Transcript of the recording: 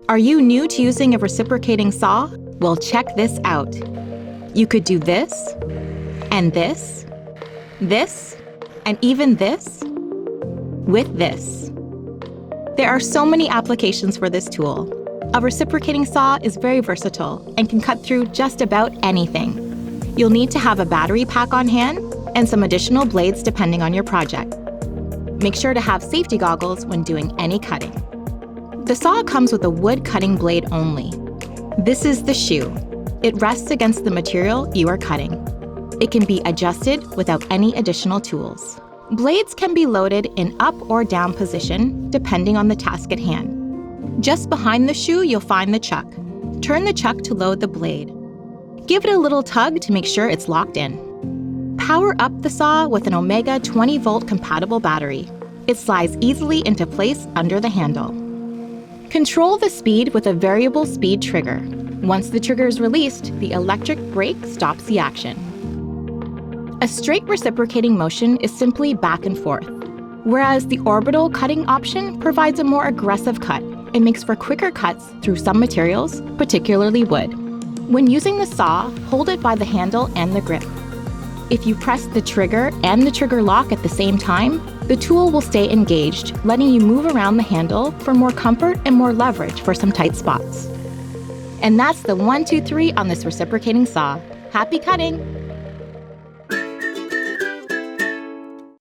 Are you new to using a reciprocating saw? Well, check this out. You could do this, and this, and even this, with this. There are so many applications for this tool. A reciprocating saw is very versatile and can cut through just about anything. You'll need to have a battery pack on hand and some additional blades depending on your project. Make sure to have safety goggles when doing any cutting. The saw comes with a wood cutting blade only. This is the shoe. It rests against the material you are cutting. It can be adjusted without any additional tools. Blades can be loaded in up or down position depending on the task at hand. Just behind the shoe, you'll find the chuck. Turn the chuck to load the blade. Give it a little tug to make sure it's locked in. Power up the saw with an Omega 20-volt compatible battery. It slides easily into place under the handle. Control the speed with a variable speed trigger. Once the trigger is released, the electric brake stops the action. A straight reciprocating motion is simply back and forth, whereas the orbital cutting option provides a more aggressive cut. It makes for quicker cuts through some materials, particularly wood. When using the saw, hold it by the handle and the grip. If you press the trigger and the trigger lock at the same time, the tool will stay engaged, letting you move around the handle for more comfort and more leverage for some tight spots. And that's the 1, 2, 3 on this reciprocating saw. Happy cutting!